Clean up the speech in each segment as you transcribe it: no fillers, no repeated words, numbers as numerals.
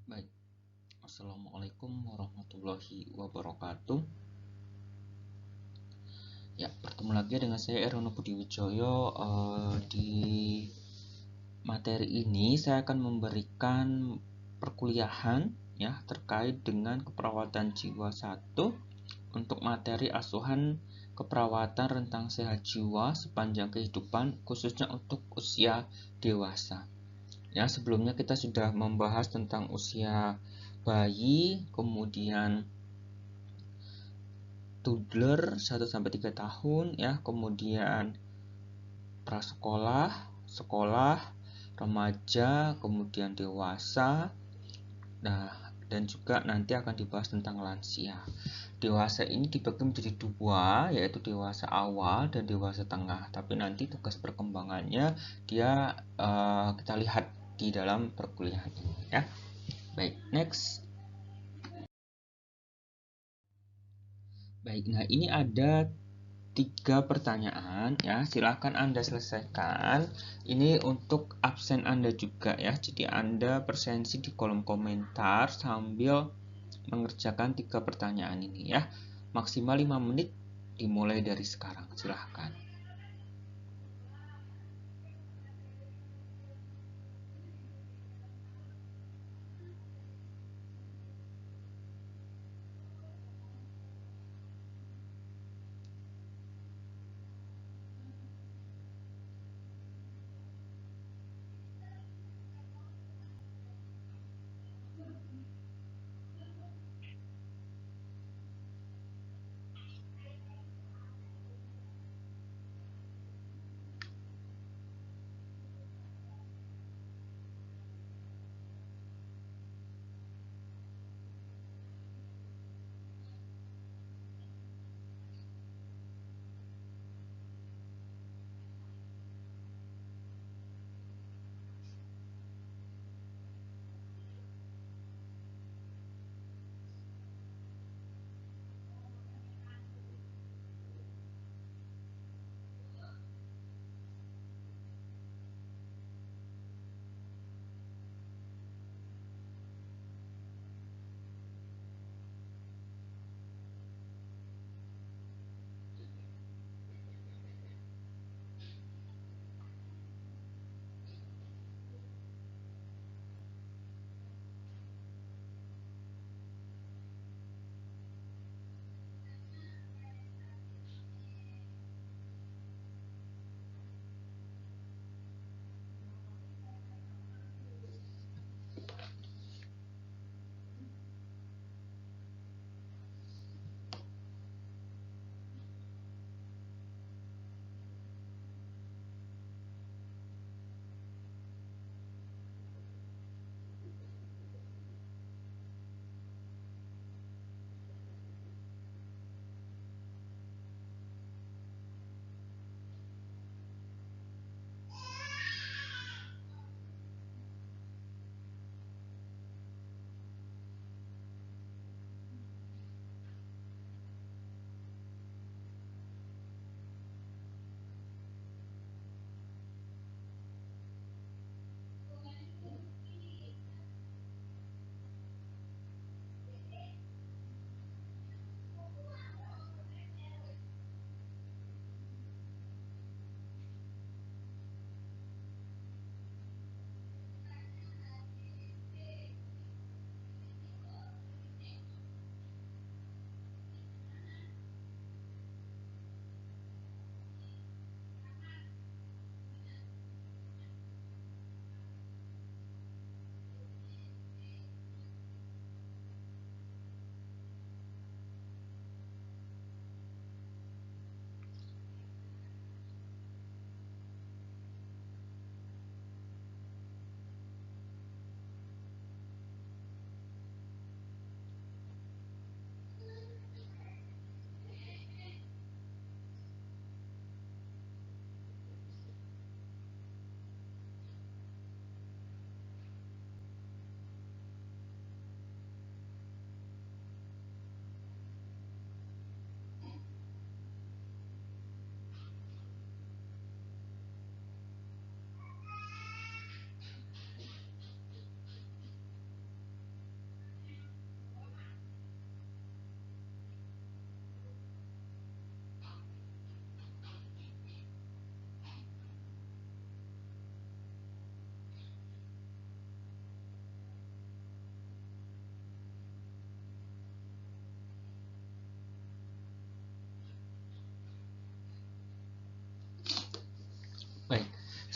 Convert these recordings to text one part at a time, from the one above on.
Baik, Assalamualaikum warahmatullahi wabarakatuh. Ya, bertemu lagi dengan saya Erono Budi Wijoyo. Di materi ini saya akan memberikan perkuliahan ya terkait dengan keperawatan jiwa 1 untuk materi asuhan keperawatan rentang sehat jiwa sepanjang kehidupan khususnya untuk usia dewasa. Ya, sebelumnya kita sudah membahas tentang usia bayi, kemudian toddler 1 sampai 3 tahun ya, kemudian prasekolah, sekolah, remaja, kemudian dewasa. Nah, dan juga nanti akan dibahas tentang lansia. Dewasa ini dibagi menjadi 2, yaitu dewasa awal dan dewasa tengah. Tapi nanti tugas perkembangannya dia kita lihat di dalam perkuliahan ini ya. Baik, next. Baik, nah ini ada 3 pertanyaan ya, silakan Anda selesaikan. Ini untuk absen Anda juga ya. Jadi Anda bersensi di kolom komentar sambil mengerjakan 3 pertanyaan ini ya. Maksimal 5 menit dimulai dari sekarang. Silahkan.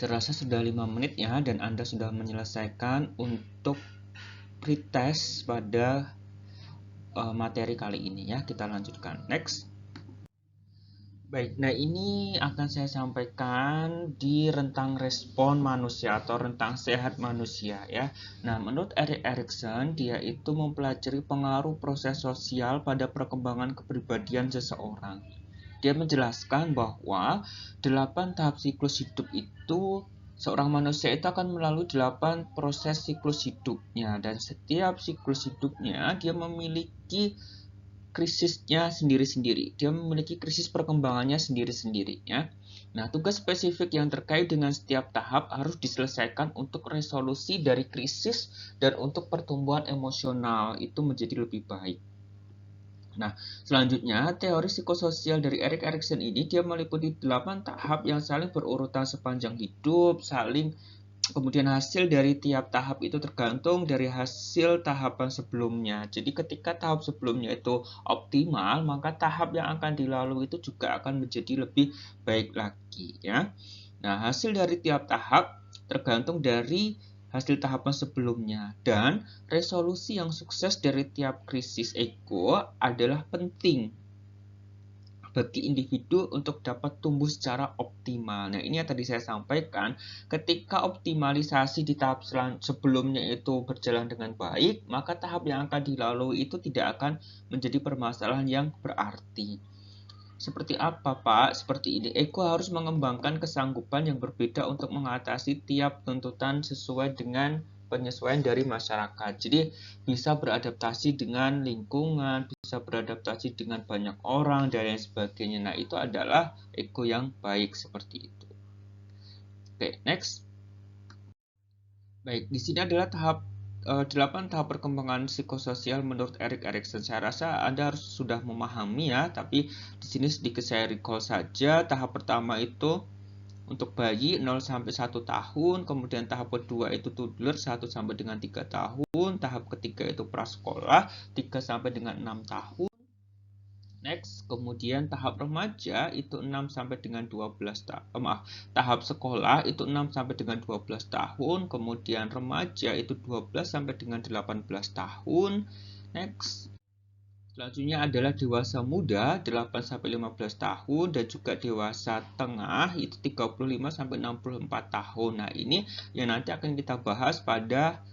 Saya rasa sudah 5 menit ya, dan Anda sudah menyelesaikan untuk pretest pada materi kali ini ya. Kita lanjutkan. Next. Baik, nah ini akan saya sampaikan di rentang respon manusia atau rentang sehat manusia ya. Nah, menurut Erik Erikson, dia itu mempelajari pengaruh proses sosial pada perkembangan kepribadian seseorang. Dia menjelaskan bahwa 8 tahap siklus hidup itu seorang manusia itu akan melalui 8 proses siklus hidupnya, dan setiap siklus hidupnya dia memiliki krisisnya sendiri-sendiri. Dia memiliki krisis perkembangannya sendiri-sendiri ya. Nah, tugas spesifik yang terkait dengan setiap tahap harus diselesaikan untuk resolusi dari krisis dan untuk pertumbuhan emosional itu menjadi lebih baik. Nah, selanjutnya, teori psikososial dari Erik Erikson ini dia meliputi 8 tahap yang saling berurutan sepanjang hidup, kemudian hasil dari tiap tahap itu tergantung dari hasil tahapan sebelumnya. Jadi ketika tahap sebelumnya itu optimal, maka tahap yang akan dilalui itu juga akan menjadi lebih baik lagi ya. Nah, hasil dari tiap tahap tergantung dari hasil tahapan sebelumnya, dan resolusi yang sukses dari tiap krisis ego adalah penting bagi individu untuk dapat tumbuh secara optimal. Nah, ini yang tadi saya sampaikan, ketika optimalisasi di tahap sebelumnya itu berjalan dengan baik, maka tahap yang akan dilalui itu tidak akan menjadi permasalahan yang berarti. Seperti apa, Pak? Seperti ini, ego harus mengembangkan kesanggupan yang berbeda untuk mengatasi tiap tuntutan sesuai dengan penyesuaian dari masyarakat. Jadi bisa beradaptasi dengan lingkungan, bisa beradaptasi dengan banyak orang, dan lain sebagainya. Nah, itu adalah ego yang baik seperti itu. Oke, next. Baik, di sini adalah 8 tahap perkembangan psikososial menurut Erik Erikson. Saya rasa Anda harus sudah memahami ya, tapi di sini sedikit saya recall saja. Tahap pertama itu untuk bayi 0 sampai 1 tahun, kemudian tahap kedua itu toddler 1 sampai dengan 3 tahun, tahap ketiga itu prasekolah 3 sampai dengan 6 tahun. Next, kemudian tahap remaja itu 6 sampai dengan 12 tahun. Tahap sekolah itu 6 sampai dengan 12 tahun, kemudian remaja itu 12 sampai dengan 18 tahun. Next. Selanjutnya adalah dewasa muda 8 sampai 15 tahun, dan juga dewasa tengah itu 35 sampai 64 tahun. Nah, ini yang nanti akan kita bahas pada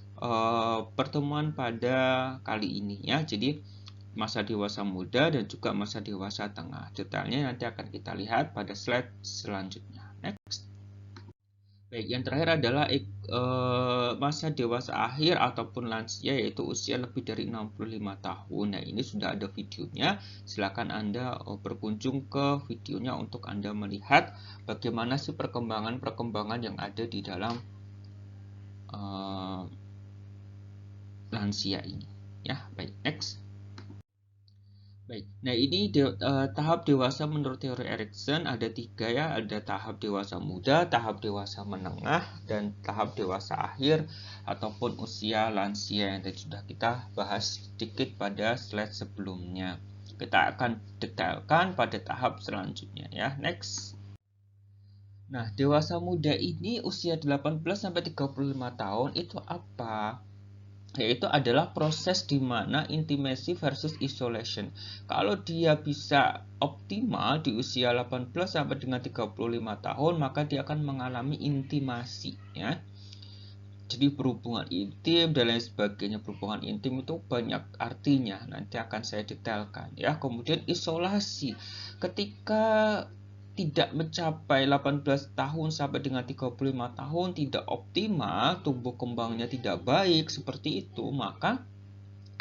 pertemuan pada kali ini ya. Jadi masa dewasa muda dan juga masa dewasa tengah. Detailnya nanti akan kita lihat pada slide selanjutnya. Next. Baik, yang terakhir adalah masa dewasa akhir ataupun lansia, yaitu usia lebih dari 65 tahun. Nah, ini sudah ada videonya. Silakan Anda berkunjung ke videonya untuk Anda melihat bagaimana sih perkembangan-perkembangan yang ada di dalam lansia ini. Ya, baik, next. Baik, nah ini tahap dewasa menurut teori Erikson ada 3 ya, ada tahap dewasa muda, tahap dewasa menengah, dan tahap dewasa akhir ataupun usia lansia yang tadi sudah kita bahas sedikit pada slide sebelumnya. Kita akan detailkan pada tahap selanjutnya ya. Next. Nah, dewasa muda ini usia 18 sampai 35 tahun itu apa? Yaitu adalah proses di mana intimacy versus isolation. Kalau dia bisa optimal di usia 18 sampai dengan 35 tahun, maka dia akan mengalami intimasi ya. Jadi berhubungan intim dan lain sebagainya. Berhubungan intim itu banyak artinya, nanti akan saya detailkan ya. Kemudian isolasi. Ketika tidak mencapai 18 tahun sampai dengan 35 tahun, tidak optimal, tumbuh kembangnya tidak baik seperti itu, maka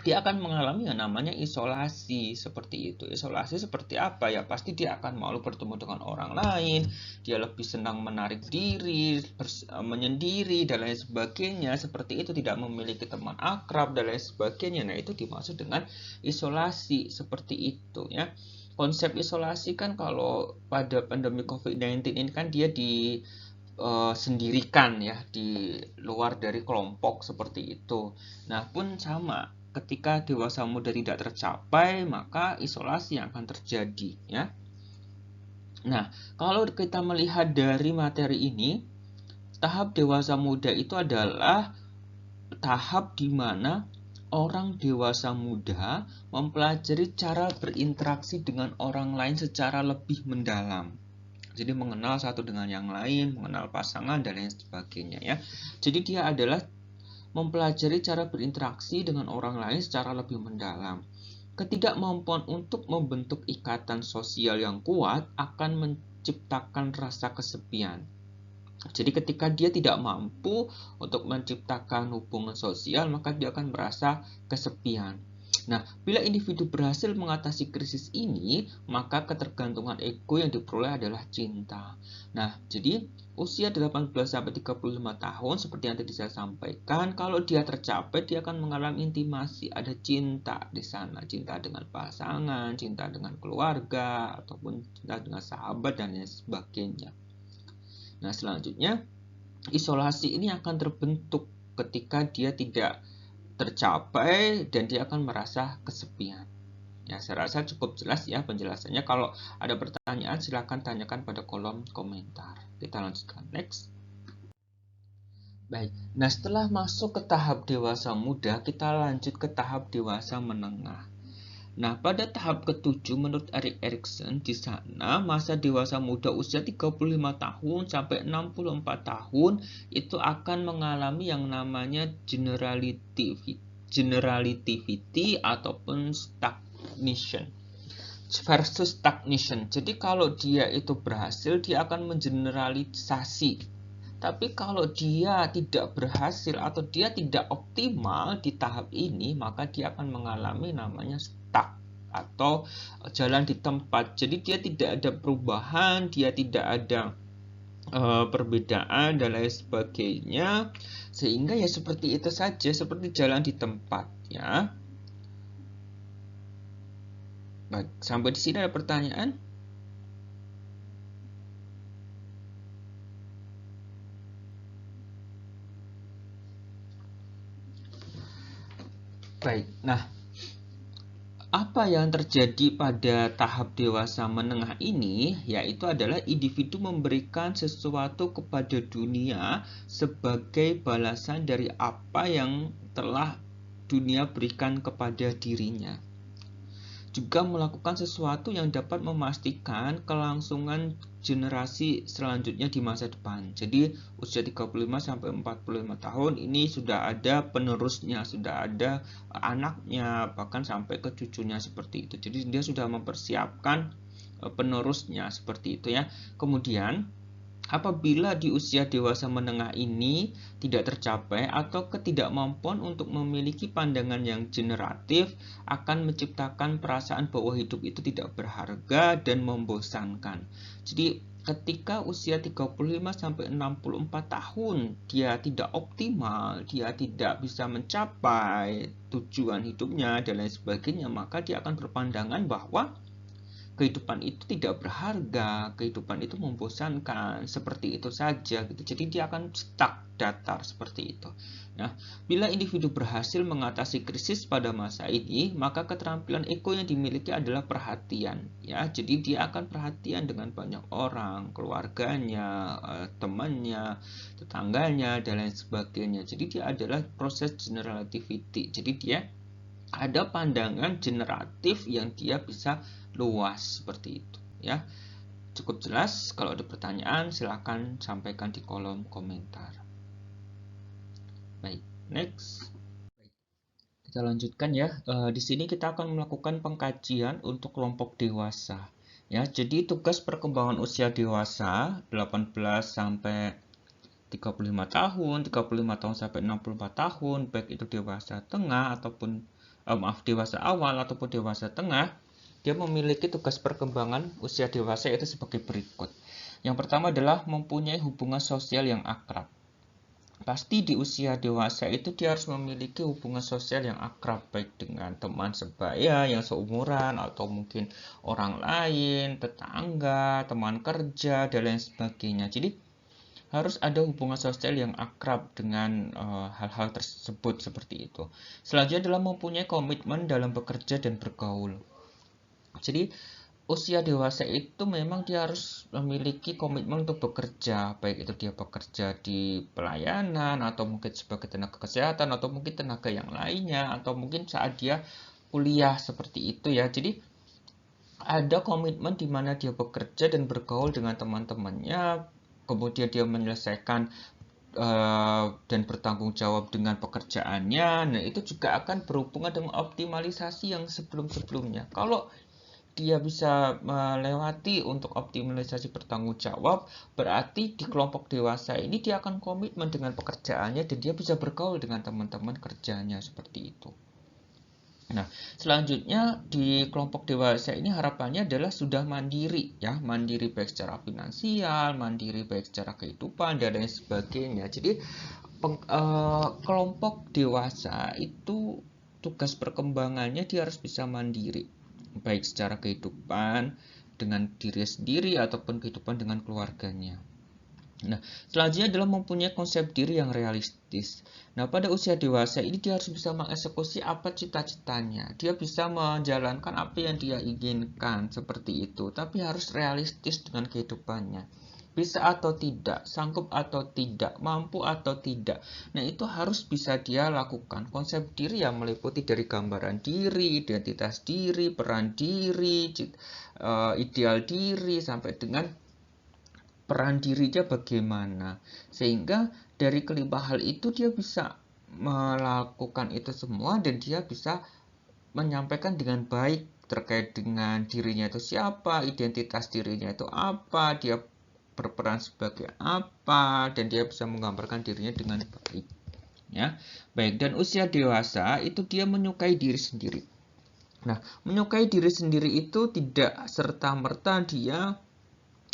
dia akan mengalami yang namanya isolasi seperti itu. Isolasi seperti apa ya? Pasti dia akan malu bertemu dengan orang lain, dia lebih senang menarik diri, menyendiri dan lain sebagainya. Seperti itu, tidak memiliki teman akrab dan lain sebagainya. Nah, itu dimaksud dengan isolasi seperti itu ya. Konsep isolasi kan kalau pada pandemi COVID-19 ini kan dia sendirikan ya, di luar dari kelompok seperti itu. Nah, pun sama, ketika dewasa muda tidak tercapai, maka isolasi yang akan terjadi ya. Nah, kalau kita melihat dari materi ini, tahap dewasa muda itu adalah tahap di mana orang dewasa muda mempelajari cara berinteraksi dengan orang lain secara lebih mendalam. Jadi mengenal satu dengan yang lain, mengenal pasangan dan lain sebagainya ya. Jadi dia adalah mempelajari cara berinteraksi dengan orang lain secara lebih mendalam. Ketidakmampuan untuk membentuk ikatan sosial yang kuat akan menciptakan rasa kesepian. Jadi ketika dia tidak mampu untuk menciptakan hubungan sosial, maka dia akan merasa kesepian. Nah, bila individu berhasil mengatasi krisis ini, maka ketergantungan ego yang diperoleh adalah cinta. Nah, jadi usia 18-35 tahun seperti yang tadi saya sampaikan, kalau dia tercapai, dia akan mengalami intimasi, ada cinta di sana, cinta dengan pasangan, cinta dengan keluarga, ataupun cinta dengan sahabat dan lain sebagainya. Nah, selanjutnya isolasi ini akan terbentuk ketika dia tidak tercapai dan dia akan merasa kesepian. Ya, saya rasa cukup jelas ya penjelasannya. Kalau ada pertanyaan silahkan tanyakan pada kolom komentar. Kita lanjutkan next. Baik, nah setelah masuk ke tahap dewasa muda, kita lanjut ke tahap dewasa menengah. Nah, pada tahap ketujuh menurut Erik Erikson, di sana masa dewasa muda usia 35 tahun sampai 64 tahun itu akan mengalami yang namanya generativity ataupun stagnation versus stagnation. Jadi kalau dia itu berhasil, dia akan mengeneralisasi. Tapi kalau dia tidak berhasil atau dia tidak optimal di tahap ini, maka dia akan mengalami namanya stuck atau jalan di tempat. Jadi dia tidak ada perubahan, dia tidak ada perbedaan dan lain sebagainya. Sehingga ya seperti itu saja, seperti jalan di tempat ya. Baik, sampai di sini ada pertanyaan? Baik, nah apa yang terjadi pada tahap dewasa menengah ini, yaitu adalah individu memberikan sesuatu kepada dunia sebagai balasan dari apa yang telah dunia berikan kepada dirinya. Juga melakukan sesuatu yang dapat memastikan kelangsungan generasi selanjutnya di masa depan. Jadi usia 35-45 tahun ini sudah ada penerusnya, sudah ada anaknya, bahkan sampai ke cucunya seperti itu. Jadi dia sudah mempersiapkan penerusnya seperti itu ya. Kemudian apabila di usia dewasa menengah ini tidak tercapai atau ketidakmampuan untuk memiliki pandangan yang generatif akan menciptakan perasaan bahwa hidup itu tidak berharga dan membosankan. Jadi ketika usia 35-64 tahun dia tidak optimal, dia tidak bisa mencapai tujuan hidupnya dan lain sebagainya, maka dia akan berpandangan bahwa kehidupan itu tidak berharga, kehidupan itu membosankan, seperti itu saja gitu. Jadi dia akan stuck, datar seperti itu. Nah, bila individu berhasil mengatasi krisis pada masa ini, maka keterampilan ego yang dimiliki adalah perhatian, ya. Jadi dia akan perhatian dengan banyak orang, keluarganya, temannya, tetangganya dan lain sebagainya. Jadi dia adalah proses generativity. Jadi dia ada pandangan generatif yang dia bisa luas seperti itu ya. Cukup jelas. Kalau ada pertanyaan silahkan sampaikan di kolom komentar. Baik, next. Kita lanjutkan ya. Di sini kita akan melakukan pengkajian untuk kelompok dewasa. Ya, jadi tugas perkembangan usia dewasa 18 sampai 35 tahun, 35 tahun sampai 64 tahun, baik itu dewasa tengah ataupun dewasa awal ataupun dewasa tengah. Dia memiliki tugas perkembangan usia dewasa yaitu sebagai berikut. Yang pertama adalah mempunyai hubungan sosial yang akrab. Pasti di usia dewasa itu dia harus memiliki hubungan sosial yang akrab, baik dengan teman sebaya yang seumuran atau mungkin orang lain, tetangga, teman kerja, dan lain sebagainya. Jadi harus ada hubungan sosial yang akrab dengan hal-hal tersebut seperti itu. Selanjutnya adalah mempunyai komitmen dalam bekerja dan bergaul. Jadi usia dewasa itu memang dia harus memiliki komitmen untuk bekerja, baik itu dia bekerja di pelayanan atau mungkin sebagai tenaga kesehatan atau mungkin tenaga yang lainnya atau mungkin saat dia kuliah seperti itu ya. Jadi ada komitmen di mana dia bekerja dan bergaul dengan teman-temannya, kemudian dia menyelesaikan dan bertanggung jawab dengan pekerjaannya. Nah, itu juga akan berhubungan dengan optimalisasi yang sebelum-sebelumnya. Kalau dia bisa melewati untuk optimalisasi bertanggung jawab, berarti di kelompok dewasa ini dia akan komitmen dengan pekerjaannya dan dia bisa bergaul dengan teman-teman kerjanya seperti itu. Nah, selanjutnya di kelompok dewasa ini harapannya adalah sudah mandiri ya, mandiri baik secara finansial, mandiri baik secara kehidupan dan lain sebagainya. Jadi kelompok dewasa itu tugas perkembangannya dia harus bisa mandiri, baik secara kehidupan dengan diri sendiri ataupun kehidupan dengan keluarganya. Nah, selanjutnya adalah mempunyai konsep diri yang realistis. Nah, pada usia dewasa ini dia harus bisa mengeksekusi apa cita-citanya. Dia bisa menjalankan apa yang dia inginkan seperti itu, tapi harus realistis dengan kehidupannya. Bisa atau tidak, sanggup atau tidak, mampu atau tidak. Nah, itu harus bisa dia lakukan. Konsep diri yang meliputi dari gambaran diri, identitas diri, peran diri, ideal diri, sampai dengan peran dirinya bagaimana, sehingga dari kelima hal itu dia bisa melakukan itu semua dan dia bisa menyampaikan dengan baik terkait dengan dirinya itu siapa, identitas dirinya itu apa, dia berperan sebagai apa, dan dia bisa menggambarkan dirinya dengan baik ya. Baik, dan usia dewasa itu dia menyukai diri sendiri. Nah, menyukai diri sendiri itu tidak serta-merta dia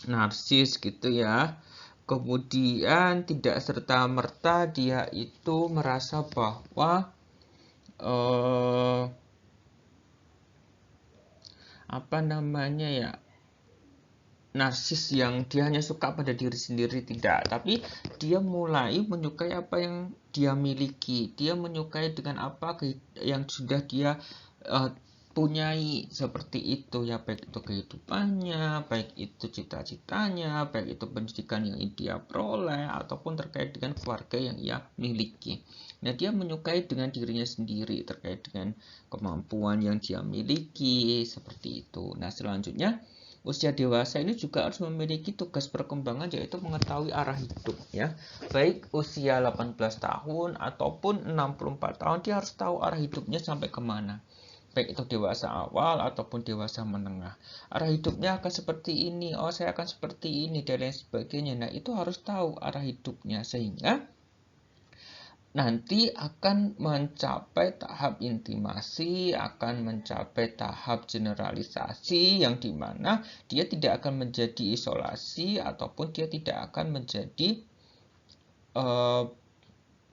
narsis gitu ya. Kemudian tidak serta-merta dia itu merasa bahwa apa namanya ya, narsis yang dia hanya suka pada diri sendiri, tidak, tapi dia mulai menyukai apa yang dia miliki, dia menyukai dengan apa yang sudah dia punyai seperti itu ya, baik itu kehidupannya, baik itu cita-citanya, baik itu pendidikan yang dia peroleh ataupun terkait dengan keluarga yang ia miliki. Nah, dia menyukai dengan dirinya sendiri terkait dengan kemampuan yang dia miliki seperti itu. Nah, selanjutnya usia dewasa ini juga harus memiliki tugas perkembangan, yaitu mengetahui arah hidup ya. Baik usia 18 tahun ataupun 64 tahun, dia harus tahu arah hidupnya sampai kemana. Baik itu dewasa awal ataupun dewasa menengah. Arah hidupnya akan seperti ini, oh saya akan seperti ini, dan lain sebagainya. Nah, itu harus tahu arah hidupnya sehingga nanti akan mencapai tahap intimasi, akan mencapai tahap generalisasi yang dimana dia tidak akan menjadi isolasi ataupun dia tidak akan menjadi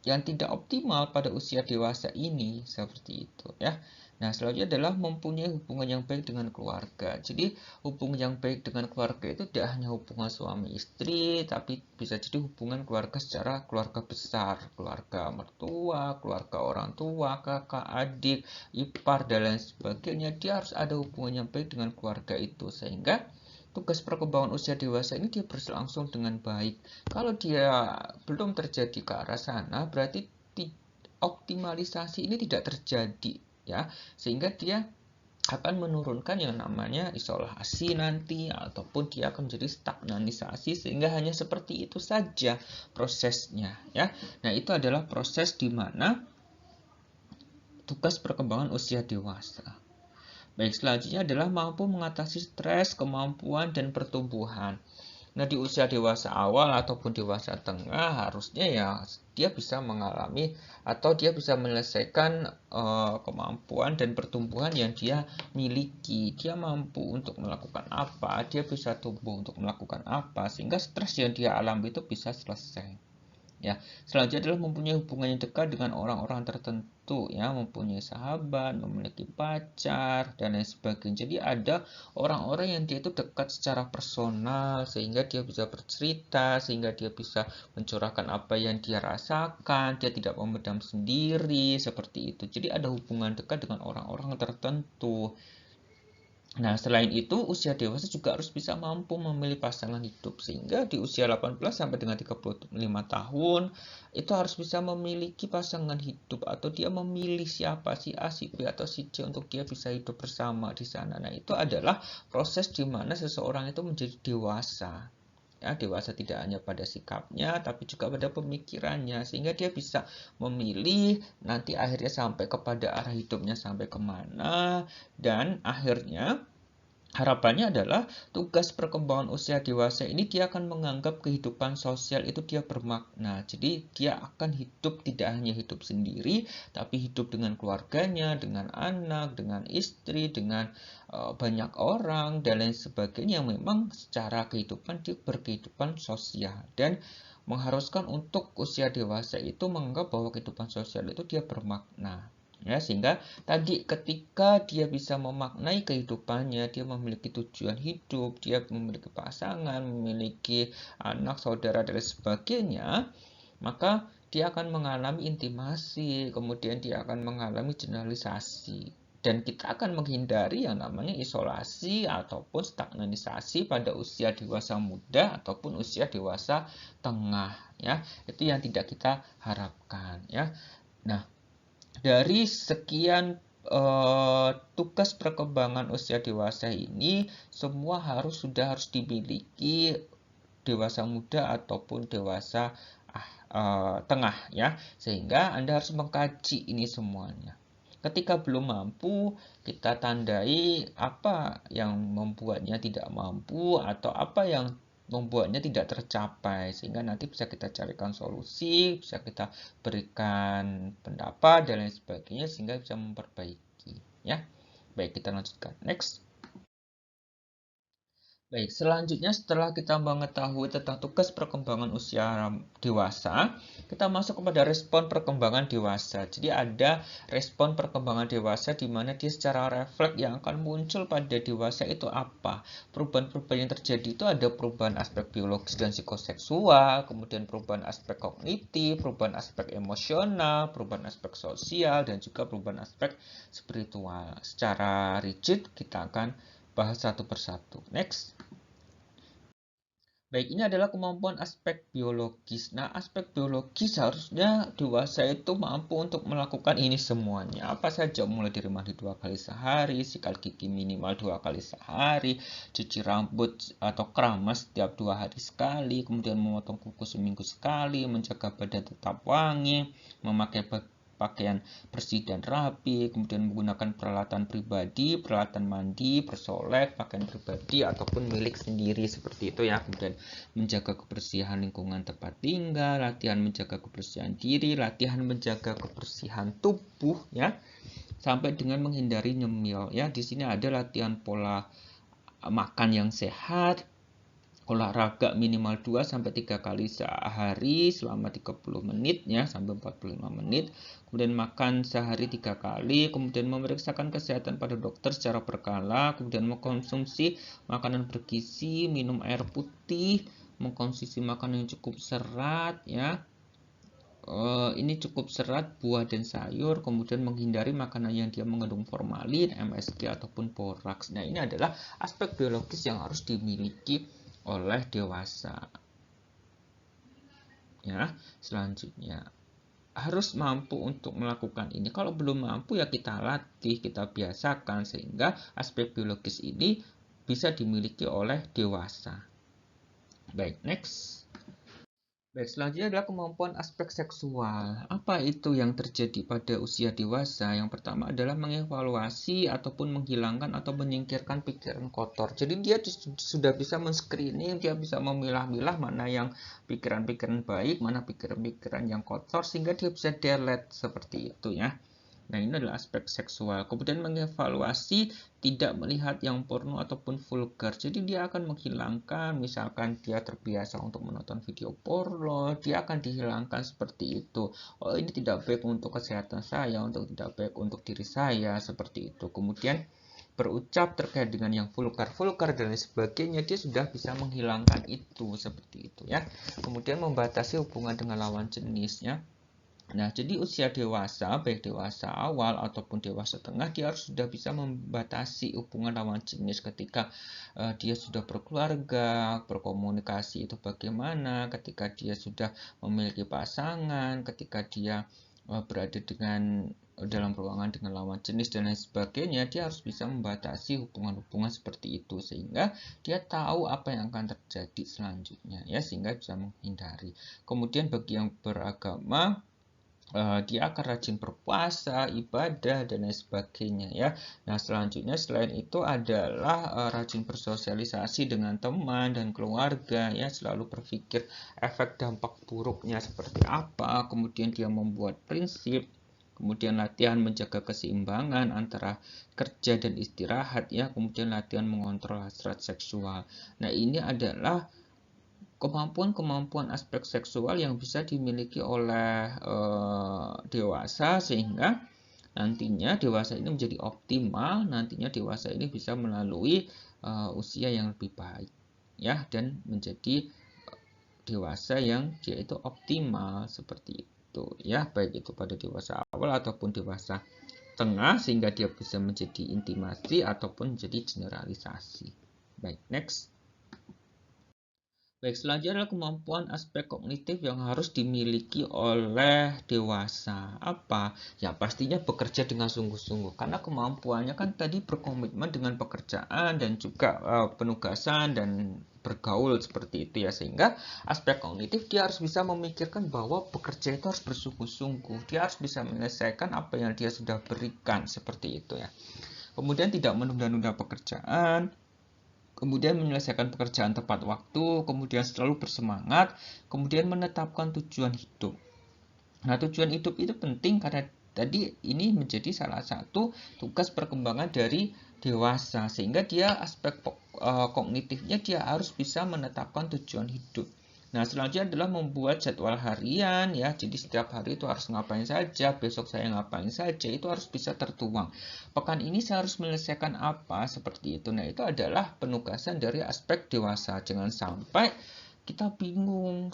yang tidak optimal pada usia dewasa ini seperti itu ya. Nah, selanjutnya adalah mempunyai hubungan yang baik dengan keluarga. Jadi, hubungan yang baik dengan keluarga itu tidak hanya hubungan suami istri, tapi bisa jadi hubungan keluarga secara keluarga besar, keluarga mertua, keluarga orang tua, kakak, adik, ipar, dan lain sebagainya. Dia harus ada hubungan yang baik dengan keluarga itu, sehingga tugas perkembangan usia dewasa ini dia berlangsung dengan baik. Kalau dia belum terjadi ke arah sana, berarti optimalisasi ini tidak terjadi ya, sehingga dia akan menurunkan yang namanya isolasi nanti, ataupun dia akan menjadi stagnanisasi sehingga hanya seperti itu saja prosesnya ya. Nah, itu adalah proses di mana tugas perkembangan usia dewasa. Baik, selanjutnya adalah mampu mengatasi stres, kemampuan, dan pertumbuhan. Nah, di usia dewasa awal ataupun dewasa tengah harusnya ya dia bisa mengalami atau dia bisa menyelesaikan kemampuan dan pertumbuhan yang dia miliki. Dia mampu untuk melakukan apa, dia bisa tumbuh untuk melakukan apa, sehingga stres yang dia alami itu bisa selesai. Ya, selanjutnya adalah mempunyai hubungan yang dekat dengan orang-orang tertentu ya, mempunyai sahabat, memiliki pacar, dan lain sebagainya. Jadi ada orang-orang yang dia itu dekat secara personal sehingga dia bisa bercerita, sehingga dia bisa mencurahkan apa yang dia rasakan, dia tidak memendam sendiri seperti itu. Jadi ada hubungan dekat dengan orang-orang tertentu. Nah, selain itu, usia dewasa juga harus bisa mampu memilih pasangan hidup. Sehingga di usia 18 sampai dengan 35 tahun, itu harus bisa memiliki pasangan hidup. Atau dia memilih siapa, si A, si B, atau si C untuk dia bisa hidup bersama di sana. Nah, itu adalah proses di mana seseorang itu menjadi dewasa. Ya, dewasa tidak hanya pada sikapnya, tapi juga pada pemikirannya. Sehingga dia bisa memilih nanti akhirnya sampai kepada arah hidupnya sampai kemana. Dan akhirnya harapannya adalah tugas perkembangan usia dewasa ini dia akan menganggap kehidupan sosial itu dia bermakna. Jadi dia akan hidup tidak hanya hidup sendiri, tapi hidup dengan keluarganya, dengan anak, dengan istri, dengan banyak orang dan lain sebagainya yang memang secara kehidupan dia berkehidupan sosial dan mengharuskan untuk usia dewasa itu menganggap bahwa kehidupan sosial itu dia bermakna. Ya, sehingga tadi ketika dia bisa memaknai kehidupannya, dia memiliki tujuan hidup, dia memiliki pasangan, memiliki anak, saudara, dan sebagainya, maka dia akan mengalami intimasi, kemudian dia akan mengalami generalisasi. Dan kita akan menghindari yang namanya isolasi ataupun stagnanisasi pada usia dewasa muda ataupun usia dewasa tengah, ya. Itu yang tidak kita harapkan, ya. Nah, dari sekian tugas perkembangan usia dewasa ini, semua harus dimiliki dewasa muda ataupun dewasa tengah, ya. Sehingga Anda harus mengkaji ini semuanya. Ketika belum mampu, kita tandai apa yang membuatnya tidak mampu atau apa yang membuatnya tidak tercapai, sehingga nanti bisa kita carikan solusi, bisa kita berikan pendapat dan lain sebagainya sehingga bisa memperbaiki, ya. Baik, kita lanjutkan next. Baik, selanjutnya setelah kita mengetahui tentang tugas perkembangan usia dewasa, kita masuk kepada respon perkembangan dewasa. Jadi ada respon perkembangan dewasa di mana dia secara refleks yang akan muncul pada dewasa itu apa? Perubahan-perubahan yang terjadi itu ada perubahan aspek biologis dan psikoseksual, kemudian perubahan aspek kognitif, perubahan aspek emosional, perubahan aspek sosial, dan juga perubahan aspek spiritual. Secara rigid kita akan bahas satu persatu. Next. Baik, ini adalah kemampuan aspek biologis. Nah, aspek biologis harusnya dewasa itu mampu untuk melakukan ini semuanya. Apa saja, mulai dari mandi 2 kali sehari, sikat gigi minimal 2 kali sehari, cuci rambut atau keramas setiap 2 hari sekali, kemudian memotong kuku seminggu sekali, menjaga badan tetap wangi, memakai pakaian bersih dan rapi, kemudian menggunakan peralatan pribadi, peralatan mandi, bersolek, pakaian pribadi ataupun milik sendiri seperti itu, ya. Kemudian menjaga kebersihan lingkungan tempat tinggal, latihan menjaga kebersihan diri, latihan menjaga kebersihan tubuh, ya, sampai dengan menghindari nyemil, ya. Di sini ada latihan pola makan yang sehat, olahraga minimal 2-3 kali sehari selama 30 menit, ya, sampai 45 menit. Kemudian makan sehari 3 kali, kemudian memeriksakan kesehatan pada dokter secara berkala, kemudian mengkonsumsi makanan bergizi, minum air putih, mengkonsumsi makanan yang cukup serat, ya. Ini cukup serat, buah dan sayur, kemudian menghindari makanan yang dia mengandung formalin, MSG ataupun boraks. Nah, ini adalah aspek biologis yang harus dimiliki oleh dewasa. Ya, selanjutnya harus mampu untuk melakukan ini. Kalau belum mampu, ya kita latih, kita biasakan sehingga aspek biologis ini bisa dimiliki oleh dewasa. Baik, next. Baik, selanjutnya adalah kemampuan aspek seksual. Apa itu yang terjadi pada usia dewasa? Yang pertama adalah mengevaluasi ataupun menghilangkan atau menyingkirkan pikiran kotor. Jadi dia sudah bisa men-screening, dia bisa memilah-milah mana yang pikiran-pikiran baik, mana pikiran-pikiran yang kotor, sehingga dia bisa delete seperti itu, ya. Nah, ini adalah aspek seksual. Kemudian mengevaluasi tidak melihat yang porno ataupun vulgar. Jadi dia akan menghilangkan, misalkan dia terbiasa untuk menonton video porno, dia akan dihilangkan seperti itu. Oh, ini tidak baik untuk kesehatan saya, tidak baik untuk diri saya, seperti itu. Kemudian berucap terkait dengan yang vulgar dan lain sebagainya, dia sudah bisa menghilangkan itu, seperti itu, ya. Kemudian membatasi hubungan dengan lawan jenisnya. Nah, jadi usia dewasa, baik dewasa awal ataupun dewasa tengah, dia harus sudah bisa membatasi hubungan lawan jenis ketika dia sudah berkeluarga, berkomunikasi itu bagaimana, ketika dia sudah memiliki pasangan, ketika dia berada dalam ruangan dengan lawan jenis dan lain sebagainya, dia harus bisa membatasi hubungan-hubungan seperti itu sehingga dia tahu apa yang akan terjadi selanjutnya ya, sehingga bisa menghindari. Kemudian bagi yang beragama, dia akan rajin berpuasa, ibadah, dan lain sebagainya ya. Nah, selanjutnya selain itu adalah rajin bersosialisasi dengan teman dan keluarga ya, selalu berpikir efek dampak buruknya seperti apa, kemudian dia membuat prinsip, kemudian latihan menjaga keseimbangan antara kerja dan istirahat ya, kemudian latihan mengontrol hasrat seksual. Nah, ini adalah kemampuan-kemampuan aspek seksual yang bisa dimiliki oleh dewasa sehingga nantinya dewasa ini menjadi optimal, nantinya dewasa ini bisa melalui usia yang lebih baik ya dan menjadi dewasa yang dia itu optimal seperti itu ya, baik itu pada dewasa awal ataupun dewasa tengah sehingga dia bisa menjadi intimasi ataupun menjadi generalisasi. Baik, next. Baik, selanjutnya adalah kemampuan aspek kognitif yang harus dimiliki oleh dewasa. Apa? Ya pastinya bekerja dengan sungguh-sungguh. Karena kemampuannya kan tadi berkomitmen dengan pekerjaan dan juga penugasan dan bergaul seperti itu ya. Sehingga aspek kognitif dia harus bisa memikirkan bahwa bekerja itu harus bersungguh-sungguh. Dia harus bisa menyelesaikan apa yang dia sudah berikan seperti itu ya. Kemudian tidak menunda-nunda pekerjaan, kemudian menyelesaikan pekerjaan tepat waktu, kemudian selalu bersemangat, kemudian menetapkan tujuan hidup. Nah, tujuan hidup itu penting karena tadi ini menjadi salah satu tugas perkembangan dari dewasa, sehingga dia aspek kognitifnya dia harus bisa menetapkan tujuan hidup. Nah, selanjutnya adalah membuat jadwal harian ya. Jadi setiap hari itu harus ngapain saja, besok saya ngapain saja, itu harus bisa tertuang. Pekan ini saya harus menyelesaikan apa seperti itu. Nah, itu adalah penugasan dari aspek dewasa. Jangan sampai kita bingung,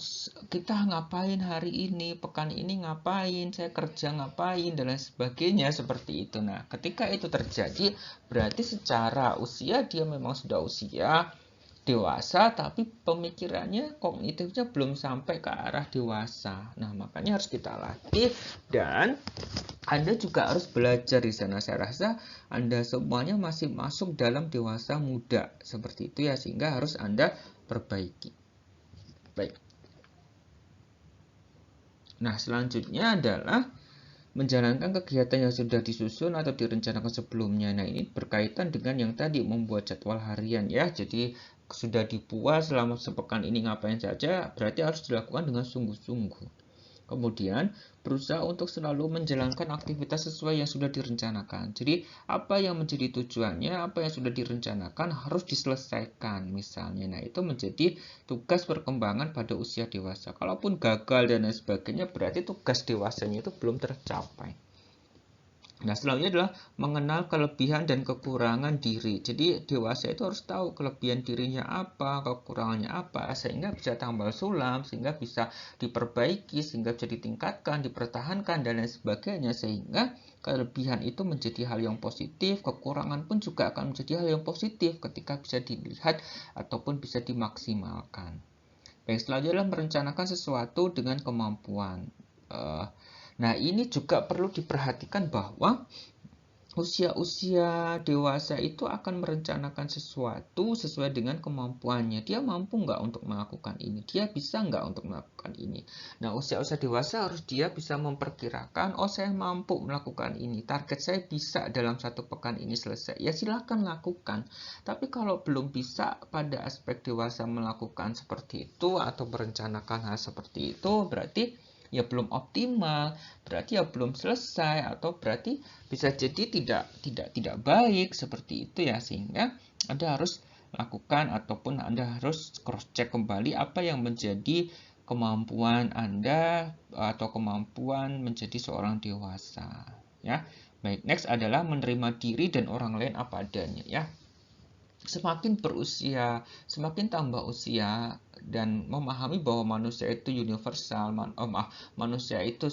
kita ngapain hari ini, pekan ini ngapain, saya kerja ngapain, dan lain sebagainya seperti itu. Nah, ketika itu terjadi, berarti secara usia dia memang sudah usia dewasa, tapi pemikirannya, kognitifnya belum sampai ke arah dewasa. Nah, makanya harus kita latih dan Anda juga harus belajar di sana. Saya rasa Anda semuanya masih masuk dalam dewasa muda seperti itu ya, sehingga harus Anda perbaiki. Baik. Nah, selanjutnya adalah menjalankan kegiatan yang sudah disusun atau direncanakan sebelumnya. Nah, ini berkaitan dengan yang tadi membuat jadwal harian ya. Jadi sudah dibuat selama sepekan ini ngapain saja, berarti harus dilakukan dengan sungguh-sungguh. Kemudian berusaha untuk selalu menjalankan aktivitas sesuai yang sudah direncanakan. Jadi apa yang menjadi tujuannya, apa yang sudah direncanakan harus diselesaikan misalnya. Nah, itu menjadi tugas perkembangan pada usia dewasa. Kalaupun gagal dan lain sebagainya, berarti tugas dewasanya itu belum tercapai. Nah, selanjutnya adalah mengenal kelebihan dan kekurangan diri. Jadi, dewasa itu harus tahu kelebihan dirinya apa, kekurangannya apa, sehingga bisa tambal sulam, sehingga bisa diperbaiki, sehingga bisa ditingkatkan, dipertahankan, dan lain sebagainya. Sehingga kelebihan itu menjadi hal yang positif, kekurangan pun juga akan menjadi hal yang positif ketika bisa dilihat ataupun bisa dimaksimalkan. Baik, selanjutnya adalah merencanakan sesuatu dengan kemampuan. Nah, ini juga perlu diperhatikan bahwa usia-usia dewasa itu akan merencanakan sesuatu sesuai dengan kemampuannya. Dia mampu nggak untuk melakukan ini? Dia bisa nggak untuk melakukan ini? Nah, usia-usia dewasa harus dia bisa memperkirakan, oh saya mampu melakukan ini. Target saya bisa dalam 1 pekan ini selesai. Ya silakan lakukan. Tapi kalau belum bisa pada aspek dewasa melakukan seperti itu atau merencanakan hal seperti itu, berarti ya belum optimal, berarti ya belum selesai atau berarti bisa jadi tidak baik seperti itu ya, sehingga Anda harus lakukan ataupun Anda harus cross check kembali apa yang menjadi kemampuan Anda atau kemampuan menjadi seorang dewasa ya. Baik, next adalah menerima diri dan orang lain apa adanya ya. Semakin berusia, semakin tambah usia, dan memahami bahwa manusia itu universal, manusia itu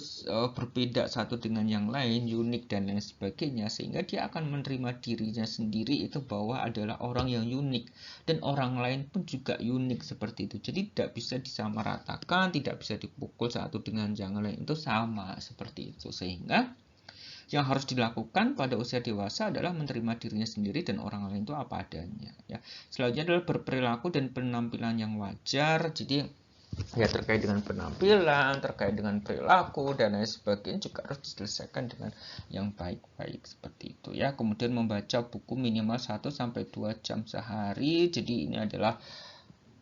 berbeda satu dengan yang lain, unik dan lain sebagainya, sehingga dia akan menerima dirinya sendiri itu bahwa adalah orang yang unik dan orang lain pun juga unik seperti itu. Jadi tidak bisa disamaratakan, tidak bisa dipukul satu dengan yang lain, itu sama seperti itu. Sehingga yang harus dilakukan pada usia dewasa adalah menerima dirinya sendiri dan orang lain itu apa adanya. Ya. Selanjutnya adalah berperilaku dan penampilan yang wajar. Jadi ya terkait dengan penampilan, terkait dengan perilaku dan lain sebagainya juga harus diselesaikan dengan yang baik-baik seperti itu ya. Kemudian membaca buku minimal 1-2 jam sehari. Jadi ini adalah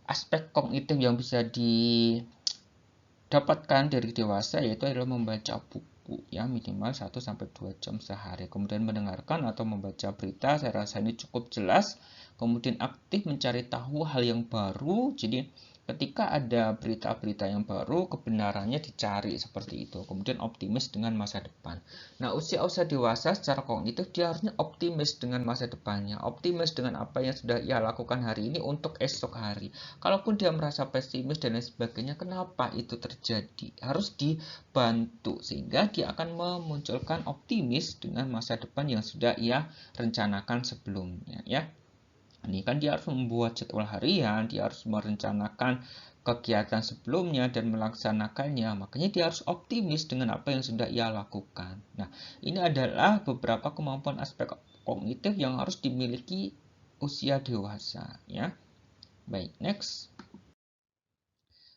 aspek kognitif yang bisa didapatkan dari dewasa, yaitu adalah membaca buku ya minimal 1-2 jam sehari. Kemudian mendengarkan atau membaca berita, saya rasa ini cukup jelas. Kemudian aktif mencari tahu hal yang baru. Jadi ketika ada berita-berita yang baru, kebenarannya dicari seperti itu. Kemudian optimis dengan masa depan. Nah, usia-usia dewasa secara kognitif dia harusnya optimis dengan masa depannya, optimis dengan apa yang sudah ia lakukan hari ini untuk esok hari. Kalaupun dia merasa pesimis dan lain sebagainya, kenapa itu terjadi? Harus dibantu sehingga dia akan memunculkan optimis dengan masa depan yang sudah ia rencanakan sebelumnya ya. Ini kan dia harus membuat jadwal harian, dia harus merencanakan kegiatan sebelumnya dan melaksanakannya. Makanya dia harus optimis dengan apa yang sudah ia lakukan. Nah, ini adalah beberapa kemampuan aspek kognitif yang harus dimiliki usia dewasa ya. Baik, next.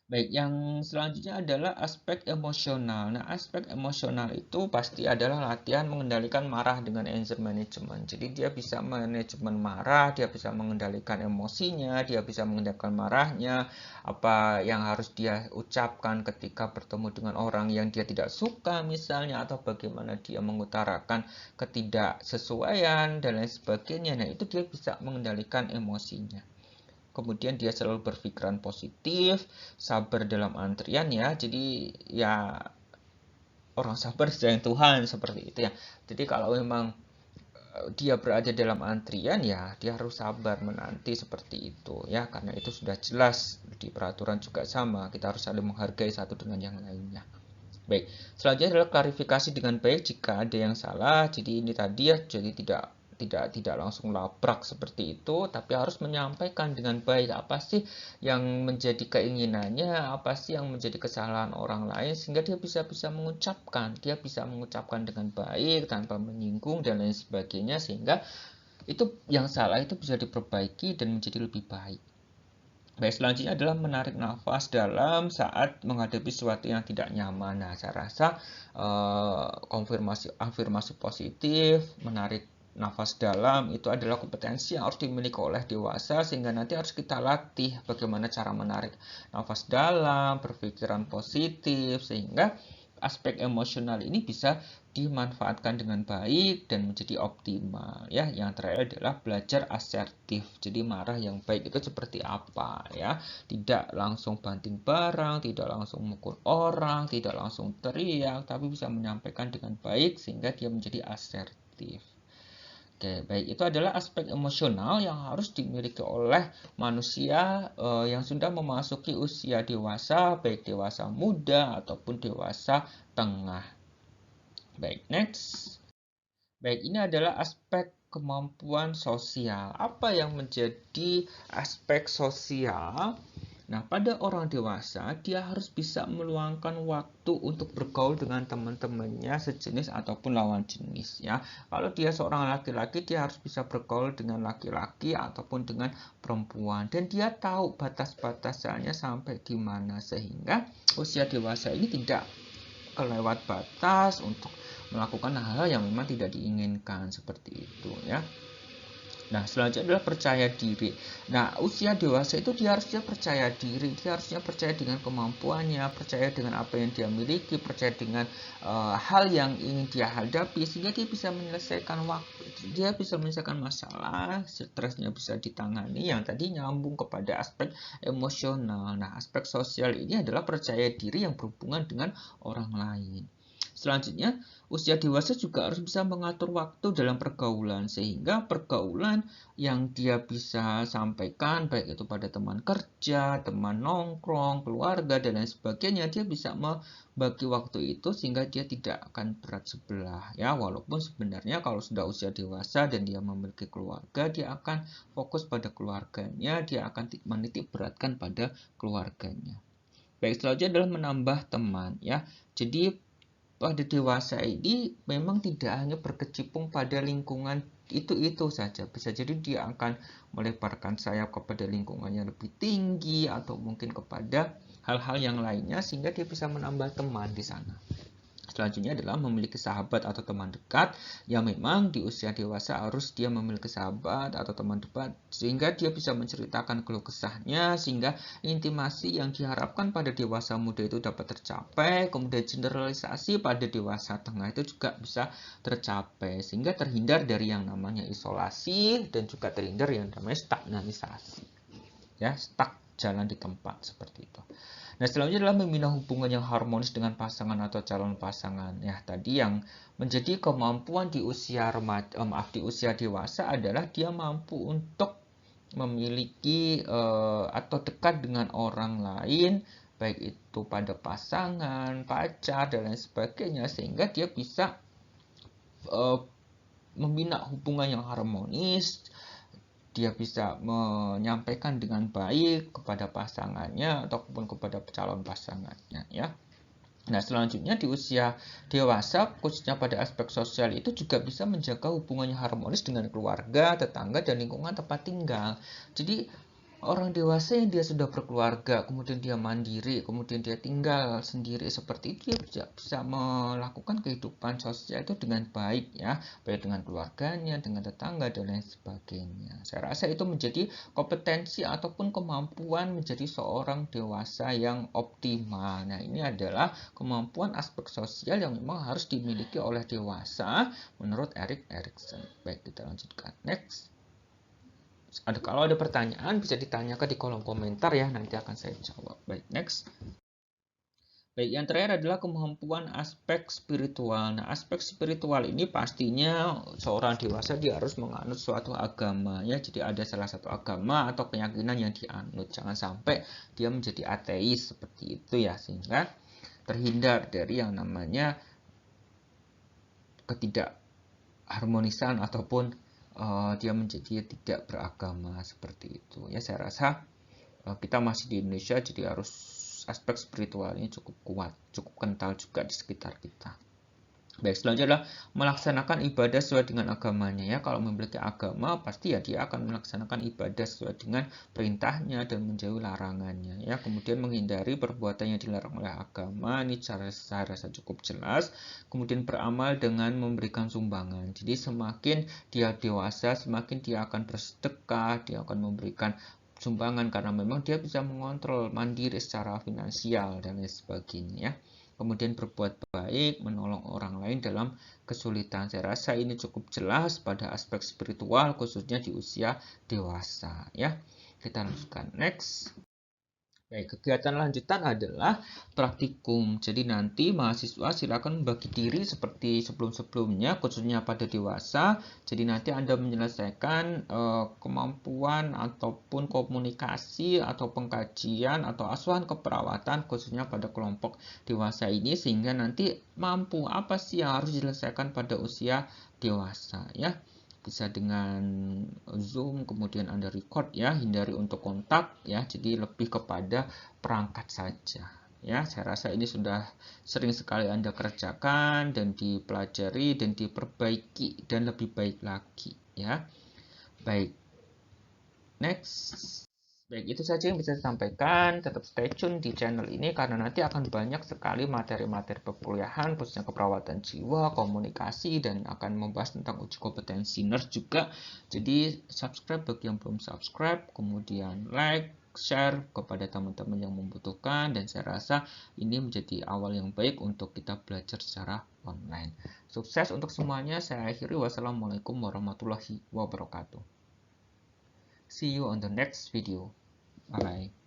Baik, yang selanjutnya adalah aspek emosional. Nah, aspek emosional itu pasti adalah latihan mengendalikan marah dengan anger management. Jadi dia bisa manajemen marah, dia bisa mengendalikan emosinya, dia bisa mengendalikan marahnya, apa yang harus dia ucapkan ketika bertemu dengan orang yang dia tidak suka misalnya, atau bagaimana dia mengutarakan ketidaksesuaian dan lain sebagainya. Nah, itu dia bisa mengendalikan emosinya. Kemudian dia selalu berpikiran positif, sabar dalam antrian ya. Jadi ya orang sabar sayang Tuhan seperti itu ya. Jadi kalau memang dia berada dalam antrian ya dia harus sabar menanti seperti itu ya, karena itu sudah jelas di peraturan juga sama, kita harus saling menghargai satu dengan yang lainnya. Baik, selanjutnya adalah klarifikasi dengan baik jika ada yang salah. Jadi ini tadi ya, jadi tidak langsung labrak seperti itu, tapi harus menyampaikan dengan baik apa sih yang menjadi keinginannya, apa sih yang menjadi kesalahan orang lain, sehingga dia bisa mengucapkan dengan baik tanpa menyinggung dan lain sebagainya, sehingga itu yang salah itu bisa diperbaiki dan menjadi lebih baik. Baik, selanjutnya adalah menarik nafas dalam saat menghadapi sesuatu yang tidak nyaman. Nah, saya rasa afirmasi positif, menarik nafas dalam itu adalah kompetensi yang harus dimiliki oleh dewasa, sehingga nanti harus kita latih bagaimana cara menarik nafas dalam, berpikiran positif, sehingga aspek emosional ini bisa dimanfaatkan dengan baik dan menjadi optimal ya. Yang terakhir adalah belajar asertif. Jadi marah yang baik itu seperti apa ya, tidak langsung banting barang, tidak langsung mukul orang, tidak langsung teriak, tapi bisa menyampaikan dengan baik sehingga dia menjadi asertif. Oke, baik, itu adalah aspek emosional yang harus dimiliki oleh manusia yang sudah memasuki usia dewasa, baik dewasa muda ataupun dewasa tengah. Baik, next. Baik, ini adalah aspek kemampuan sosial. Apa yang menjadi aspek sosial? Nah, pada orang dewasa, dia harus bisa meluangkan waktu untuk bergaul dengan teman-temannya sejenis ataupun lawan jenis ya. Kalau dia seorang laki-laki, dia harus bisa bergaul dengan laki-laki ataupun dengan perempuan, dan dia tahu batas-batasannya sampai di mana, sehingga usia dewasa ini tidak kelewat batas untuk melakukan hal-hal yang memang tidak diinginkan seperti itu ya. Nah, selanjutnya adalah percaya diri. Nah, usia dewasa itu dia harusnya percaya diri, dia harusnya percaya dengan kemampuannya, percaya dengan apa yang dia miliki, percaya dengan hal yang ingin dia hadapi, sehingga dia bisa menyelesaikan masalah, stresnya bisa ditangani, yang tadi nyambung kepada aspek emosional. Nah, aspek sosial ini adalah percaya diri yang berhubungan dengan orang lain. Selanjutnya, usia dewasa juga harus bisa mengatur waktu dalam pergaulan, sehingga pergaulan yang dia bisa sampaikan, baik itu pada teman kerja, teman nongkrong, keluarga, dan lain sebagainya, dia bisa membagi waktu itu sehingga dia tidak akan berat sebelah. Ya, walaupun sebenarnya kalau sudah usia dewasa dan dia memiliki keluarga, dia akan fokus pada keluarganya, dia akan menitik beratkan pada keluarganya. Baik, selanjutnya adalah menambah teman, ya. Jadi pada dewasa ini memang tidak hanya berkecimpung pada lingkungan itu saja. Bisa jadi dia akan melebarkan sayap kepada lingkungan yang lebih tinggi atau mungkin kepada hal-hal yang lainnya sehingga dia bisa menambah teman di sana. Selanjutnya adalah memiliki sahabat atau teman dekat yang memang di usia dewasa harus dia memiliki sahabat atau teman dekat sehingga dia bisa menceritakan keluh kesahnya sehingga intimasi yang diharapkan pada dewasa muda itu dapat tercapai, kemudian generalisasi pada dewasa tengah itu juga bisa tercapai sehingga terhindar dari yang namanya isolasi dan juga terhindar yang namanya stagnanisasi. Ya, stuck jalan di tempat seperti itu. Nah, selanjutnya adalah membina hubungan yang harmonis dengan pasangan atau calon pasangan. Ya, tadi yang menjadi kemampuan di usia di usia dewasa adalah dia mampu untuk memiliki atau dekat dengan orang lain, baik itu pada pasangan, pacar, dan lain sebagainya, sehingga dia bisa membina hubungan yang harmonis. Dia bisa menyampaikan dengan baik kepada pasangannya ataupun kepada calon pasangannya, ya. Nah, selanjutnya di usia dewasa, khususnya pada aspek sosial itu juga bisa menjaga hubungannya harmonis dengan keluarga, tetangga, dan lingkungan tempat tinggal. Jadi orang dewasa yang dia sudah berkeluarga, kemudian dia mandiri, kemudian dia tinggal sendiri seperti itu, dia bisa melakukan kehidupan sosial itu dengan baik, ya, baik dengan keluarganya, dengan tetangga, dan lain sebagainya. Saya rasa itu menjadi kompetensi ataupun kemampuan menjadi seorang dewasa yang optimal. Nah, ini adalah kemampuan aspek sosial yang memang harus dimiliki oleh dewasa menurut Erik Erikson. Baik, kita lanjutkan. Next. Kalau ada pertanyaan bisa ditanyakan di kolom komentar ya, nanti akan saya jawab. Baik, next. Baik, yang terakhir adalah kemampuan aspek spiritual. Nah, aspek spiritual ini pastinya seorang dewasa dia harus menganut suatu agama ya. Jadi ada salah satu agama atau keyakinan yang dianut. Jangan sampai dia menjadi ateis seperti itu ya, sehingga terhindar dari yang namanya ketidakharmonisan ataupun dia menjadi tidak beragama seperti itu ya. Saya rasa kita masih di Indonesia, jadi harus aspek spiritual ini cukup kuat, cukup kental juga di sekitar kita. Baik, selanjutnya adalah melaksanakan ibadah sesuai dengan agamanya ya. Kalau memiliki agama, pasti ya dia akan melaksanakan ibadah sesuai dengan perintahnya dan menjauhi larangannya ya. Kemudian menghindari perbuatan yang dilarang oleh agama, ini saya rasa cukup jelas. Kemudian beramal dengan memberikan sumbangan. Jadi semakin dia dewasa, semakin dia akan bersedekah, dia akan memberikan sumbangan karena memang dia bisa mengontrol mandiri secara finansial dan lain sebagainya ya. Kemudian berbuat baik, menolong orang lain dalam kesulitan. Saya rasa ini cukup jelas pada aspek spiritual khususnya di usia dewasa ya. Kita lanjutkan next. Baik, kegiatan lanjutan adalah praktikum. Jadi nanti mahasiswa silakan membagi diri seperti sebelum-sebelumnya, khususnya pada dewasa. Jadi nanti Anda menyelesaikan kemampuan ataupun komunikasi atau pengkajian atau asuhan keperawatan khususnya pada kelompok dewasa ini sehingga nanti mampu apa sih yang harus diselesaikan pada usia dewasa ya. Bisa dengan Zoom, kemudian Anda record ya, hindari untuk kontak ya, jadi lebih kepada perangkat saja ya. Saya rasa ini sudah sering sekali Anda kerjakan dan dipelajari dan diperbaiki dan lebih baik lagi ya. Baik, next. Baik, itu saja yang bisa saya sampaikan. Tetap stay tune di channel ini karena nanti akan banyak sekali materi-materi perkuliahan khususnya keperawatan jiwa, komunikasi, dan akan membahas tentang uji kompetensi nurse juga. Jadi subscribe bagi yang belum subscribe, kemudian like, share kepada teman-teman yang membutuhkan, dan saya rasa ini menjadi awal yang baik untuk kita belajar secara online. Sukses untuk semuanya. Saya akhiri. Wassalamualaikum warahmatullahi wabarakatuh. See you on the next video. Bye bye.